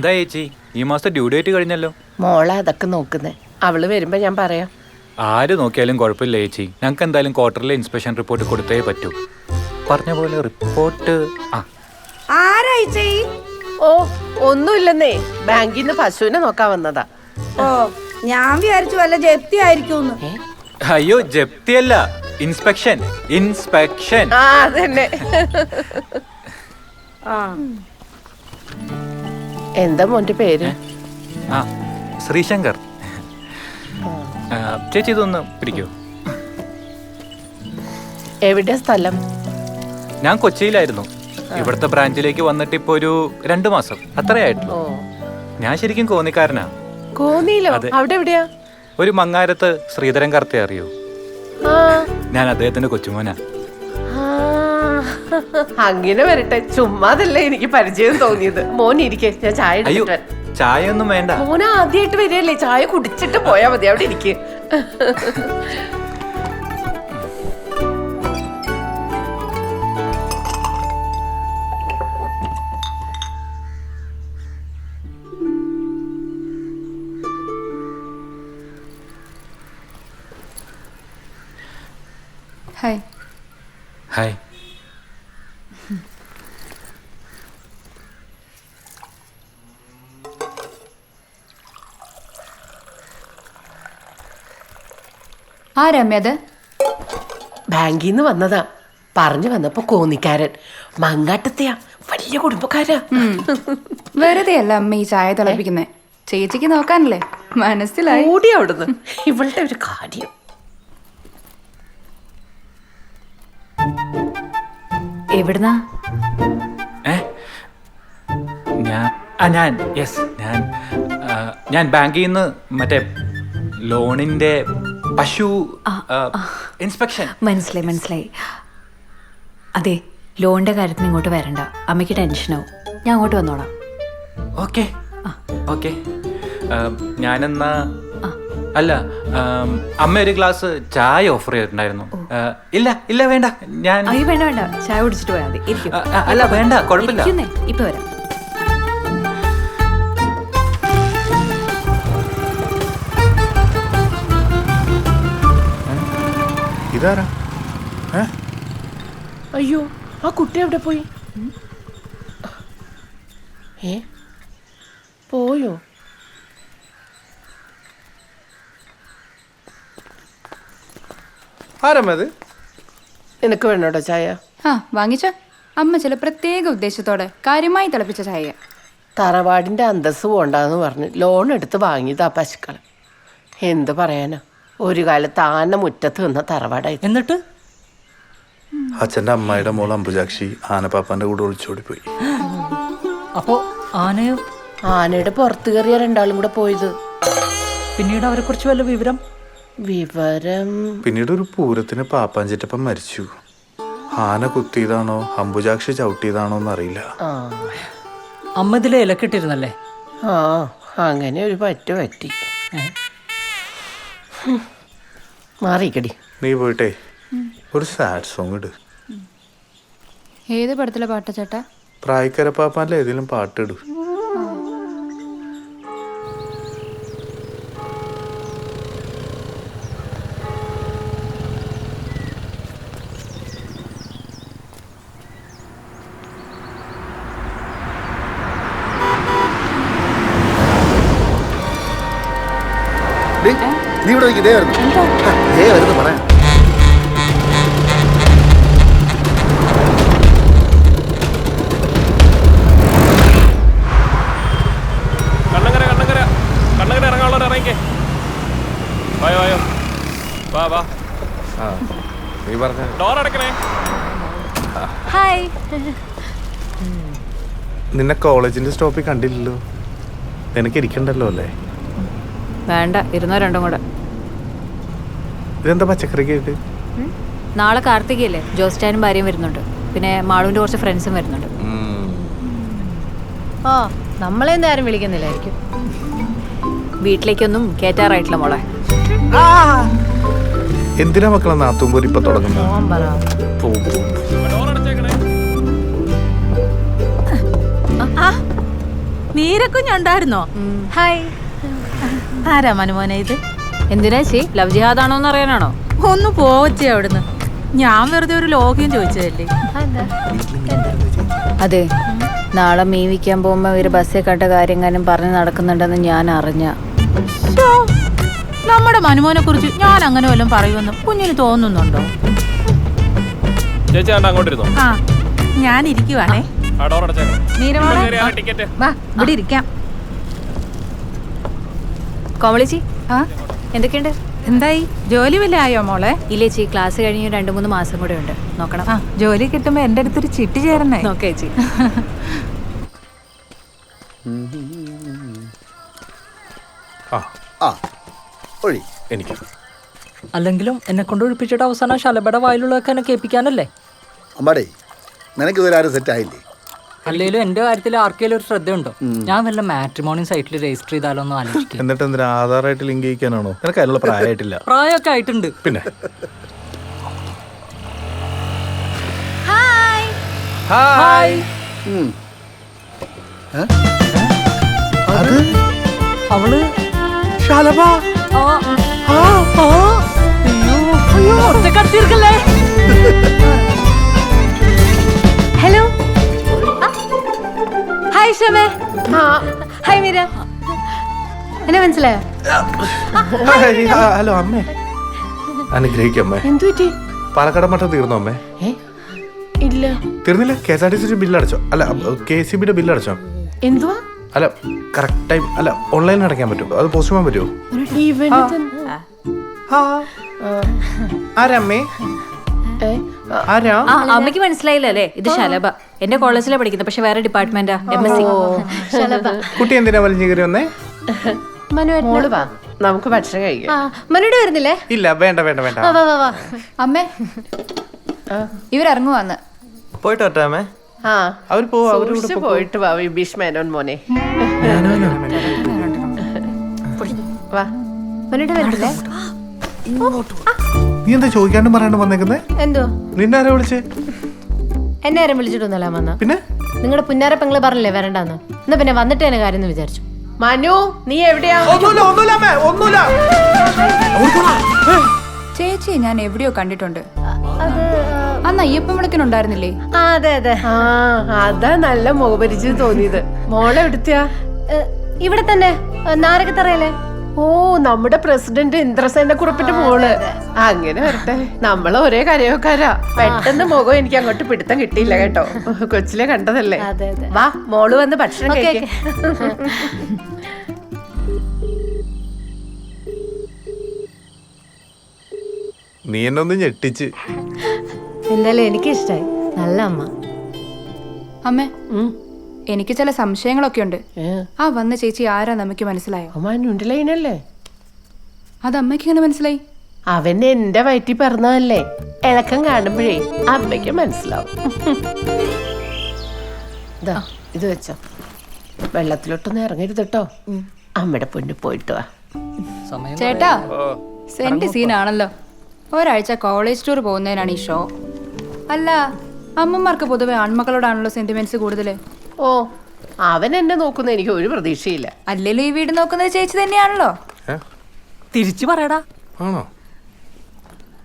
എന്താ ചേച്ചി ഈ മാസത്തെ ഡ്യൂ ഡേറ്റ് കഴിഞ്ഞല്ലോ? മോളെ അതൊക്കെ നോക്കുന്നേ. അവള് വരുമ്പോ ഞാൻ പറയാം. ആര് നോക്കിയാലും കുഴപ്പമില്ല ചേച്ചി. ഞങ്ങൾക്ക് എന്തായാലും ക്വാർട്ടറിലെ ഇൻസ്പെക്ഷൻ റിപ്പോർട്ട് കൊടുത്തേ പറ്റൂ. പറഞ്ഞ പോലെ റിപ്പോർട്ട് ഓ ഒന്നുമില്ലെന്നേ, ബാങ്കിൽ നിന്ന് പശുവിനെ നോക്കാൻ വന്നതാ. ഓ ഞാൻ വിചാരിച്ചു വല്ല ജപ്തി ആയിരിക്കും. അയ്യോ ജപ്തിയല്ല, ഇൻസ്പെക്ഷൻ. ഇൻസ്പെക്ഷൻ ആ അതന്നെ. എന്താ മോന്റെ പേര്? ആ ശ്രീശങ്കർ. ചേച്ചി ഇതൊന്ന് പിടിക്കൂ. എവിടെ സ്ഥലം? ഞാൻ കൊച്ചിയിലായിരുന്നു. ഇവിടുത്തെ ബ്രാഞ്ചിലേക്ക് വന്നിട്ട് ഇപ്പൊ ഒരു 2 മാസം അത്രയായിട്ടുള്ളൂ. ഞാൻ ശരിക്കും കോന്നിക്കാരനാ. കോന്നിയിലോ? അവിടെ എവിടെയാ? ഒരു മങ്ങാരത്ത് ശ്രീധരൻ കർത്തെ അറിയോ? ആ ഞാൻ അദ്ദേഹത്തിന്റെ കൊച്ചുമോനാ. അങ്ങനെ വരട്ടെ, ചുമ്മാതല്ലേ എനിക്ക് പരിചയം തോന്നിയത്. മോൻ ഇരിക്കെ, ഞാൻ ചായ അയ്യോ എടുത്തിട്ട് വരാം. ചായ ഒന്നും വേണ്ട. മോന ആദ്യമായിട്ട് വരികയല്ലേ, ചായ കുടിച്ചിട്ട് പോയാ മതി. അവിടെ ഇരിക്കെ. ഹായ്. ഹായ്. ആ രമ്യ, അത് ബാങ്കിൽ നിന്ന് വന്നതാ. പറഞ്ഞു വന്നപ്പോ കോന്നിക്കാരൻ. മങ്ങാട്ടത്തെയാ, വലിയ കുടുംബക്കാരാ. വെറുതെ അല്ല അമ്മ ഈ ചായ തിളപ്പിക്കുന്നേ. ചേച്ചിക്ക് നോക്കാനല്ലേ, മനസ്സിലായി. ഓടി അവിടുന്ന്. ഇവളുടെ ഒരു കാര്യം. എവിടുന്നാ? ഞാൻ ബാങ്കിൽ നിന്ന് മറ്റേ ലോണിന്റെ പശു ഇൻസ്പെക്ഷൻ. മനസ്സിലായി. അതെ, ലോണിന്റെ കാര്യത്തിന് ഇങ്ങോട്ട് വരണ്ട, അമ്മയ്ക്ക് ടെൻഷനാവും. ഞാൻ അങ്ങോട്ട് വന്നോളാം. Okay okay. ഞാനെന്നാ അല്ല, അമ്മ ഒരു ഗ്ലാസ് ചായ ഓഫർ ചെയ്തിട്ടുണ്ടായിരുന്നു. ഇല്ല വേണ്ട, ഞാൻ അയ്യോ വേണ്ട, ചായ കുടിച്ചിട്ട് പോയാൽ മതി. ഇരിക്കും. അല്ല വേണ്ട, കുഴപ്പമില്ല. ഇപ്പൊ വരാം. ഇതാരാ? അയ്യോ, ആ കുട്ടി എവിടെ പോയി? പോയോ? ആരമ്മത്? നിനക്ക് വേണോട്ടോ ചായ? വാങ്ങിച്ചോ. അമ്മ ചില പ്രത്യേക ഉദ്ദേശത്തോടെ കാര്യമായി തിളപ്പിച്ച ചായ. തറവാടിന്റെ അന്തസ് പോണ്ടെന്ന് പറഞ്ഞ് ലോൺ എടുത്ത് വാങ്ങിയതാ പശുക്കൾ. എന്ത് പറയാനാ, ഒരു കാലത്ത് ആന മുറ്റത്ത് നിന്ന തറവാടായി. എന്നിട്ട് അച്ഛൻ്റെ അമ്മായിയുടെ മോൾ അംബുജാക്ഷി ആനപ്പാപ്പാന്റെ കൂടെ ഒളിച്ചോടിപ്പോയി. അപ്പോ ആനയോ? ആനയുടെ പുറത്ത് കയറിയ രണ്ടാളും കൂടെ പോയത്. പിന്നീട് അവരെ കുറിച്ച് വല്ല വിവരം? പിന്നീട് ഒരു പൂരത്തിന് പാപ്പാഞ്ചിറ്റപ്പം മരിച്ചു. ആന കുത്തിയതാണോ അംബുജാക്ഷി ചവിട്ടിയതാണോ എന്നറിയില്ല. അമ്മ ഇതിലെ ഇലക്കിട്ടിരുന്നല്ലേ? ആ അങ്ങനെ ഒരു പറ്റി. മാറിക്കടി. നീ പോയിട്ടേ ഒരു സാഡ് സോങ് ഇട്. ഏത് പടത്തിലെ പാട്ട ചേട്ടാ? പ്രായക്കര പാപ്പാന്റെ ഏതെങ്കിലും പാട്ടിടൂ. നീ ഇവിടെ ഇതേ വരുന്നു പറയാം. കണ്ണങ്കര ഇറങ്ങാനുള്ളവർ ഇറങ്ങിക്കേ. വായോ വാ. നീ പറഞ്ഞ ഡോർ അടക്കണേ. ഹായ്. നിന്നെ കോളേജിന്റെ സ്റ്റോപ്പിൽ കണ്ടില്ലല്ലോ. നിനക്ക് ഇരിക്കണ്ടല്ലോ അല്ലേ? വേണ്ട, ഇരുന്നോ രണ്ടും കൂടെ. ഇതെന്താ പച്ചക്കറി കേട്ട്? നാളെ കാർത്തികയല്ലേ, ജോസ്റ്റാനും ഭാര്യയും വരുന്നുണ്ട്. പിന്നെ മാളുവിന്റെ കുറച്ച് ഫ്രണ്ട്സും വരുന്നുണ്ട്. നമ്മളെയൊന്നും ആരും വിളിക്കുന്നില്ലായിരിക്കും. വീട്ടിലേക്കൊന്നും കേറ്റാറായിട്ടില്ല മോളെ. എന്തിനാ മക്കളെ നാത്തുമ്പോൾ ഇപ്പൊ തുടങ്ങുന്നത്? ഡോർ അടച്ചേക്കണേ. നീരക്കുഞ്ഞുണ്ടായിരുന്നോ? ഹായ്. ആരാ മനുമോനെ ഇത്? എന്തിനാ ചേ ലവ് ജിഹാദാണോന്ന് അറിയാനാണോ? ഒന്ന് പോവച്ചേ അവിടുന്ന്. ഞാൻ വെറുതെ ഒരു ലോഗ്യം ചോദിച്ചതല്ലേ. അതെ, നാളെ മീൻ വിൽക്കാൻ പോകുമ്പോ ഇവര് ബസ്സിൽ കണ്ട കാര്യങ്ങളും പറഞ്ഞ് നടക്കുന്നുണ്ടെന്ന് ഞാൻ അറിഞ്ഞ. ശ്ശോ, നമ്മുടെ മനുമോനെ കുറിച്ച് ഞാൻ അങ്ങനെ വല്ലതും പറയുമെന്ന് കുഞ്ഞിന് തോന്നുന്നുണ്ടോ? ചേച്ചി കണ്ട അങ്ങോട്ട് ഇരുന്നോ. ആ, ഞാൻ ഇരിക്കുവാണേ. ആ ഡോർ അടച്ചേക്കണം. നീരമോളെ, ടിക്കറ്റ്. വാ ഇവിടെ ഇരിക്കാം. കോമളിച്ചി, ആ, എന്തൊക്കെയുണ്ട്? എന്തായി, ജോലി വല്ല ആയോ മോളെ? ഇല്ലേ ചേ, ക്ലാസ് കഴിഞ്ഞ് 2-3 മാസം കൂടെ ഉണ്ട്. നോക്കണം. ആ, ജോലി കിട്ടുമ്പോ എന്റെ അടുത്തൊരു ചിട്ടി ചേരണേ. നോക്കേ ചേച്ചി. ആ ഒഴി. എനിക്ക് അല്ലെങ്കിലും എന്നെ കൊണ്ട് ഒഴിപ്പിച്ചിട്ട് അവസാനം ശലഭയുടെ വായിലുള്ളതൊക്കെ എന്നെ കേൾപ്പിക്കാനല്ലേ? അമ്മാടേ, നിനക്ക് ഇതുവരെ ആരും സെറ്റ് ആയില്ലേ? അല്ലെങ്കിലും എന്റെ കാര്യത്തിൽ ആർക്കെങ്കിലും ഒരു ശ്രദ്ധയുണ്ടോ? ഞാൻ വല്ല മാട്രിമോണി സൈറ്റിൽ രജിസ്റ്റർ ചെയ്താലോ എന്ന് ആലോചിക്കും. എന്നിട്ട് എന്തിനാ ആധാറായിട്ട് ലിങ്ക് ചെയ്യിക്കാനാണോ? നിനക്ക് അതിനുള്ള പ്രായമായിട്ടില്ല. പ്രായമൊക്കെ ആയിട്ടുണ്ട്. പിന്നെ ഹായ്. അത് അവള് ശലഭ. അയ്യോ ഒറ്റക്കടത്തിയിരിക്കല്ലേ? ഹലോ. ഹായ് ഷമേ. ഹായ് മീര. എന്നെ മനസ്സിലായോ? ഹലോ അമ്മേ. അനുഗ്രഹിക്കമ്മേ. എന്തു പറ്റി? പാലക്കാട് മട്ടം തീർന്നോ അമ്മേ? ഇല്ല. തീർന്നില്ല? KSRTC ബില്ല് അടച്ചോ? അല്ല, KCBയുടെ ബില്ല് അടച്ചോ? എന്തുവാ? അല്ല, കറക്റ്റ് ടൈം അല്ല, ഓൺലൈനിൽ അടയ്ക്കാൻ പറ്റുമോ? അത് പോസ്റ്റ് ചെയ്യാൻ പറ്റുമോ? ആരമ്മേ? ആരാ? ആ, അമ്മയ്ക്ക് മനസ്സിലായില്ല അല്ലേ? ഇത് ശലഭ. എന്റെ കോളേജിലാണ് പഠിക്കുന്നത്, പക്ഷെ വേറെ ഡിപ്പാർട്ട്മെന്റാ. MSc. ശലഭ. കുട്ടി എന്തിനാ വലിഞ്ഞു കയറി വന്നേ? മോള് വാ, നമുക്ക് ഭക്ഷണം കഴിക്കാം. മനുവിടെ വരുന്നില്ലേ? ഇല്ല, വേണ്ട വേണ്ട വേണ്ട. അമ്മേ, ഇവരിറങ്ങുവാന്ന്. പോയിട്ട് വരട്ടാമേ. ആ, അവർ പോവാ. സൂക്ഷിച്ച് പോയിട്ട് വാ വിഭീഷ് മേനോൻ മോനെ. വാ. മനുവിടെ വരുന്നില്ലേ? നീ എന്താ ചോദിക്കാണ്ടും പറയാണ്ട് വന്നേക്കുന്നേ? എന്തോ? നിന്നെ ആരാ വിളിച്ചേ? എന്നെ ആരും വിളിച്ചിട്ടൊന്നുമല്ല വന്ന. പിന്നെ നിങ്ങളുടെ പുന്നാര പെങ്ങള് പറഞ്ഞില്ലേ വരണ്ടാന്ന്. എന്നാ പിന്നെ വന്നിട്ട് തന്നെ കാര്യം എന്ന് വിചാരിച്ചു. മനു, നീ എവിടെയാ? ചേച്ചി ഞാൻ എവിടെയോ കണ്ടിട്ടുണ്ട്. അന്ന് അയ്യപ്പൻ വിളക്കിനുണ്ടായിരുന്നില്ലേ? അതെ അതെ. ആ, അതാ നല്ല മുഖപരിചയം തോന്നിയത്. മോളെ എവിടുത്തെയാ? ഇവിടെ തന്നെ നാരകത്തറയല്ലേ? ഓ, നമ്മുടെ പ്രസിഡന്റ് ഇന്ദ്രസേന കുറിപ്പിന്റെ മോള്. അങ്ങനെ വരട്ടെ. നമ്മള് ഒരേ കരയോക്കാരാ. പെട്ടെന്ന് മുഖം എനിക്ക് അങ്ങോട്ട് പിടുത്തം കിട്ടിയില്ല കേട്ടോ. കൊച്ചിലെ കണ്ടതല്ലേ. വാ, മോള് വന്ന് ഭക്ഷണം കഴിക്കാം. നീ എന്നെ ഒന്ന് ഞെട്ടിച്ച്. എന്തായാലും എനിക്ക് ഇഷ്ടായി. നല്ല അമ്മ. അമ്മേ, എനിക്ക് ചില സംശയങ്ങളൊക്കെ ഉണ്ട്. ആ വന്ന ചേച്ചി ആരാ നമുക്ക് മനസ്സിലായോ? മനുന്റെ ലൈനല്ലേ? അത് അമ്മയ്ക്ക് എങ്ങനെ മനസ്സിലായി? അവൻ എന്റെ വയറ്റിൽ പറഞ്ഞതല്ലേ. ഇളക്കം കാണുമ്പോഴേ അമ്മയ്ക്ക് മനസ്സിലാവും. ഇതാ, ഇത് വെച്ചോ. വെള്ളത്തിലോട്ടൊന്നും ഇറങ്ങരുത് കേട്ടോ. അമ്മയുടെ പൊന്നു പോയിട്ട് വാ. ചേട്ടാ, സെന്റ് സീനാണല്ലോ. ഒരാഴ്ച കോളേജ് ടൂർ പോകുന്നതിനാണ് ഈ ഷോ. അല്ല, അമ്മമാർക്ക് പൊതുവെ ആൺമക്കളോടാണല്ലോ സെന്റിമെന്റ്സ് കൂടുതൽ. ഓ, അവൻ എന്നെ നോക്കുന്ന എനിക്ക് ഒരു പ്രതീക്ഷയില്ല. അല്ലെങ്കിലും ഈ വീട് നോക്കുന്നത് ചേച്ചി തന്നെയാണല്ലോ. തിരിച്ചു പറയടാ. ആണോ?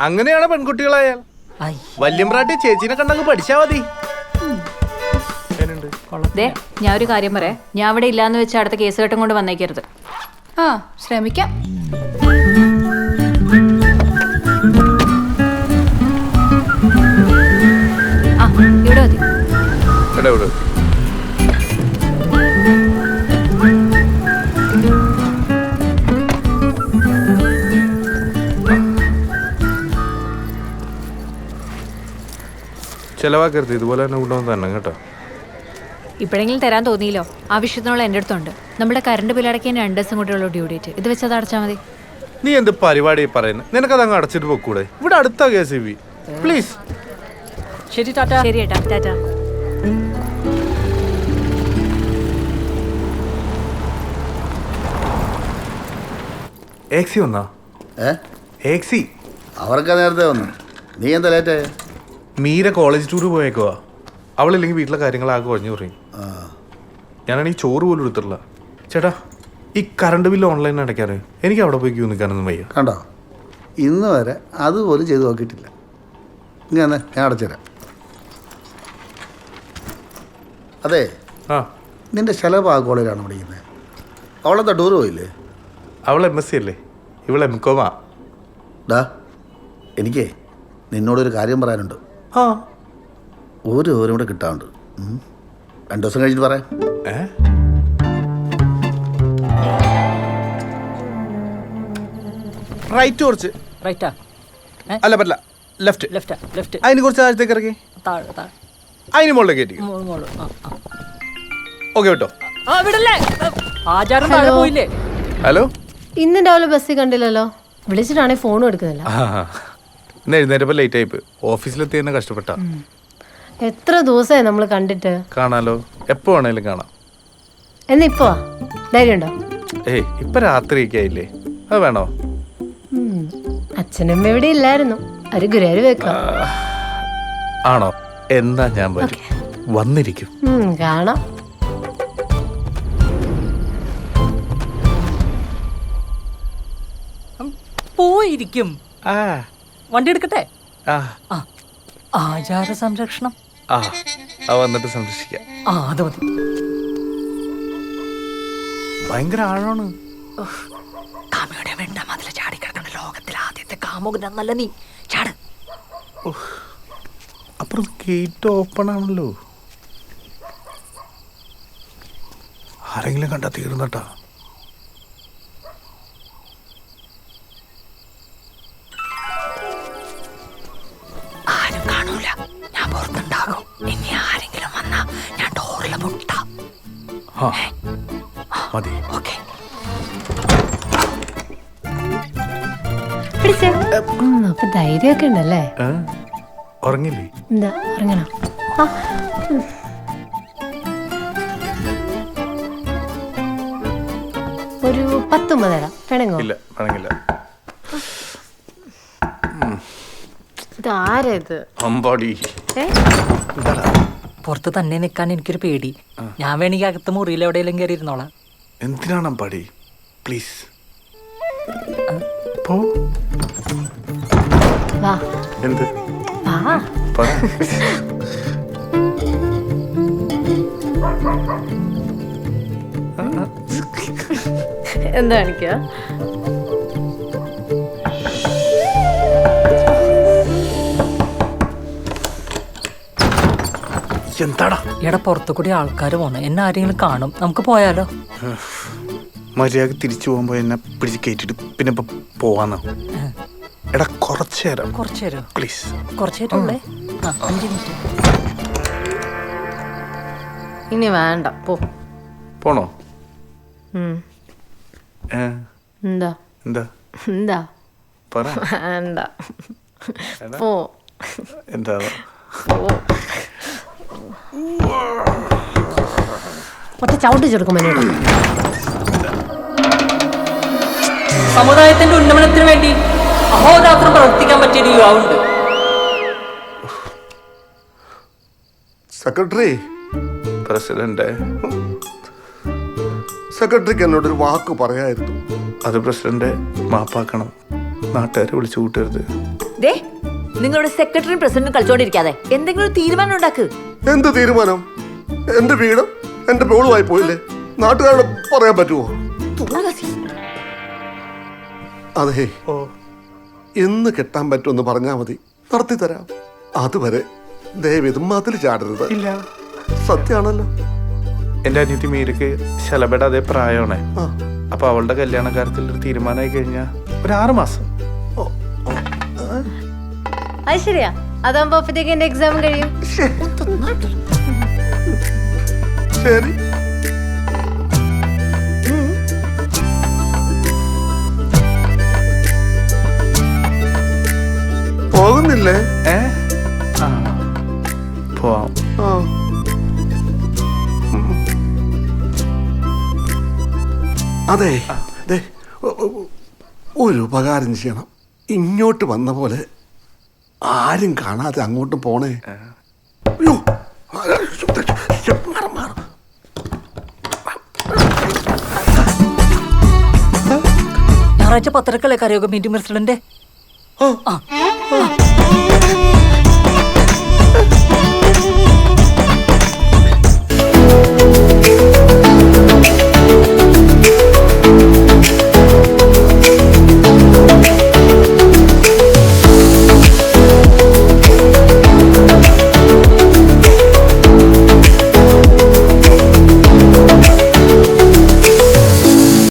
അങ്ങനെയാണ് പെൺകുട്ടികളായാൽ. വല്യമ്പ്രാട്ടി ചേച്ചിനെ കണ്ടങ്ങ് പഠിച്ചാ മതി. ഞാൻ ഒരു കാര്യം പറയാം. ഞാൻ അവിടെ ഇല്ലാന്ന് വെച്ച് അടുത്ത കേസ് കെട്ടും കൊണ്ട് വന്നേക്കരുത്. ആ, ശ്രമിക്കാം. ആ, ഇവിടെ മതി. ചെലവാക്കരുത്. ഇതുപോലെ തന്നെ കൊണ്ടുവന്ന് തന്നെ കേട്ടോ. ഇപ്പോഴെങ്കിലും തരാൻ തോന്നിയില്ലോ. ആവശ്യത്തിനുള്ള എൻ്റെ അടുത്തുണ്ട്. നമ്മുടെ കറണ്ട് ബില്ലടക്കാൻ 2 ദിവസം കൂടെയുള്ള ഡ്യൂ ഡേറ്റ്. ഇത് വെച്ചത് അടച്ചാൽ മതി. നീ എന്ത് പരിപാടി പറയുന്നത്? നിനക്കത് അങ്ങ് അടച്ചിട്ട് പോക്കൂടെ? ഇവിടെ അടുത്ത KCB. പ്ലീസ്. ശരി ടാറ്റ. ശരി ഏട്ടാ, ടാറ്റ. ഏക്സി വന്നാ? ഏക്സി അവർക്കാ നേരത്തെ വന്നു. നീ എന്താ ലേറ്റായ? മീര കോളേജ് ടൂർ പോയേക്കുവാ. അവളില്ലെങ്കിൽ വീട്ടിലെ കാര്യങ്ങളാകെ ഒഴിഞ്ഞു പറയും. ഞാനാണെങ്കിൽ ചോറ് പോലും എടുത്തിട്ടില്ല. ചേട്ടാ, ഈ കറണ്ട് ബില്ല് ഓൺലൈൻ അടയ്ക്കാറ് എനിക്ക് അവിടെ പോയി ക്യൂ നിൽക്കാനൊന്നും വയ്യ. കണ്ടോ, ഇന്ന് വരെ അതുപോലും ചെയ്ത് നോക്കിയിട്ടില്ല. ഇങ്ങനെ ഞാൻ അടച്ചുതരാം. അതെ, ആ, നിന്റെ ശലഭ ആ കോളേജിലാണ് പഠിക്കുന്നത്. അവളെന്താ ടൂർ പോയില്ലേ? അവൾ MSc അല്ലേ, ഇവൾ MCOM. ഡാ, എനിക്കേ നിന്നോടൊരു കാര്യം പറയാനുണ്ട്. ആ, ഒരു ഓരും കൂടെ കിട്ടാറുണ്ട്. 2 ദിവസം കഴിഞ്ഞിട്ട് പറയാം. റൈറ്റ് കുറച്ച്, റൈറ്റാ അല്ല പറ്റില്ല, ലെഫ്റ്റ്. ലെഫ്റ്റാ ലെഫ്റ്റ് അതിന് കുറച്ച് താഴത്തേക്ക് ഇറക്കി, താഴെ താഴെ അതിന് മുകളിലേക്ക് കയറ്റി. മോള് ഓക്കെ കേട്ടോ. ആ വിടല്ലേ, ആചാരം താഴെ പോയില്ലേ? ഹലോ, ഇന്ന് രാവിലെ ബസ്സിൽ കണ്ടില്ലല്ലോ. വിളിച്ചിട്ടാണെങ്കിൽ ഫോണും എടുക്കുന്നില്ല. ഇന്ന് എഴുന്നേറ്റപ്പോൾ ലേറ്റ് ആയിപ്പ്. ഓഫീസിലെത്തി തന്നെ കഷ്ടപ്പെട്ട. എത്ര ദിവസമായി നമ്മൾ കണ്ടിട്ട്. കാണാലോ, എപ്പോ വേണേലും കാണാം. എന്നിപ്പോ ധൈര്യം ഉണ്ടോ? ഏയ്, ഇപ്പൊ രാത്രിയൊക്കെ ആയില്ലേ, അത് വേണോ? അച്ഛനമ്മ ഇവിടെ ഇല്ലായിരുന്നു. ഒരു ഗുരുവായൂർ വെക്കാം. ആണോ? എന്നാ ഞാൻ വരും, വന്നിരിക്കും. കാണാം. പോയിരിക്കും. ആ വണ്ടി എടുക്കട്ടെ? ആ ആ, ആചാര സംരക്ഷണം. ആ, വന്നിട്ട് സംരക്ഷിക്കാം. ആ, അത് മതി. ഭയങ്കര ആഴമാണ്. കാമയുടെ വെണ്ട മതിൽ ചാടിക്കിടക്കണ ലോകത്തിലെ ആദ്യത്തെ കാമുകനല്ല നീ. ചാട്. അപ്പുറം ഗേറ്റ് ഓപ്പൺ ആണല്ലോ. ആരെങ്കിലും കണ്ടാ തീർന്നട്ടാ. ആരും കാണൂല, ഞാൻ പുറത്തുണ്ടാകും. ഇനി ആരെങ്കിലും വന്നാ ഞാൻ ഡോറിലെ മുട്ട. മതി. ഓക്കെ. അപ്പൊ ധൈര്യമൊക്കെ ഉണ്ടല്ലേ? ഉറങ്ങില്ലേ? എന്താ ഉറങ്ങണോ? ഒരു 10 തരാം. വേണങ്ങോ? ഇല്ല, വേണമെങ്കില്ല. ഇതാരാ ഇത്? അമ്പാടി. പുറത്ത് തന്നെ നിൽക്കാൻ എനിക്കൊരു പേടി. ഞാൻ വേണമെങ്കിൽ അകത്ത് മുറിയിൽ എവിടെയെങ്കിലും കയറി ഇരുന്നോളാം. എന്തിനാണ് അമ്പാടി? പ്ലീസ് പോ. വാ. എന്ത്? വാ. പറ. എന്താ കാണിക്കുക? എന്താടാ? ഇവിടെ പുറത്തു കൂടി ആൾക്കാർ പോണേ, എന്നെ ആരെങ്കിലും കാണും. നമുക്ക് പോയാലോ? മര്യാദ തിരിച്ചു പോകുമ്പോ എന്നെ പിടിച്ച് കയറ്റിട്ട് പിന്നെ ഇപ്പൊ പോവാന്നോ? എടാ, കുറച്ചു നേരം. കുറച്ചു നേരം? പ്ലീസ്. കുറച്ചു നേരമുള്ളേ. 5 മിനിറ്റ്. ഇനി വേണ്ട, പോ. പോണോ? എന്താ എന്താ എന്താ? പറ. വേണ്ട, പോ. എന്താ? ഒറ്റ ചവിട്ടി ചെറുക്കും മനുവേട്ടാ. സമുദായത്തിന്റെ ഉന്നമനത്തിന് വേണ്ടി അഹോരാത്രം പ്രവർത്തിക്കാൻ പറ്റിയ യുവാവുണ്ട്. സെക്രട്ടറി, പ്രസിഡന്റ്, സെക്രട്ടറിക്ക് എന്നോടൊരു വാക്ക് പറയായിരുന്നു. അത് പ്രസിഡന്റ് മാപ്പാക്കണം. നാട്ടുകാരെ വിളിച്ചു കൂട്ടരുത്. നിങ്ങളുടെ സെക്രട്ടറിയും പ്രസിഡന്റും കളിച്ചോണ്ടിരിക്കാതെ എന്തെങ്കിലും ഒരു തീരുമാനം ഉണ്ടാക്ക്. എന്ത് തീരുമാനം? എന്റെ വീടും എന്റെ മോളുമായി പോയില്ലേ, നാട്ടുകാരോട് പറയാൻ പറ്റുമോ? അതെ, എന്ന് കെട്ടാൻ പറ്റുമെന്ന് പറഞ്ഞാൽ മതി, നടത്തി തരാം. അതുവരെ ദയവേത് മതിൽ ചാടരുത്. ഇല്ല, സത്യാണല്ലോ. എന്റെ അനിയത്തി മീരക്ക് ശലഭയുടെ അതേ പ്രായമാണ്. അപ്പൊ അവളുടെ കല്യാണ കാര്യത്തിൽ ഒരു തീരുമാനമായി കഴിഞ്ഞാ ഒരു 6 മാസം. അത് ശരിയാ. അതാകുമ്പോ അപ്പത്തേക്ക് എന്റെ എക്സാം കഴിയും. ശരി. പോകുന്നില്ലേ? പോവാം. അതെ, ഒരു ഉപകാരം ചെയ്യണം. ഇങ്ങോട്ട് വന്ന പോലെ ആരും കാണാതെ അങ്ങോട്ട് പോണേ. അയ്യോ, ഞായറാഴ്ച 10:30 കറിയോഗ മീറ്റിംഗ് പ്രസിഡന്റ്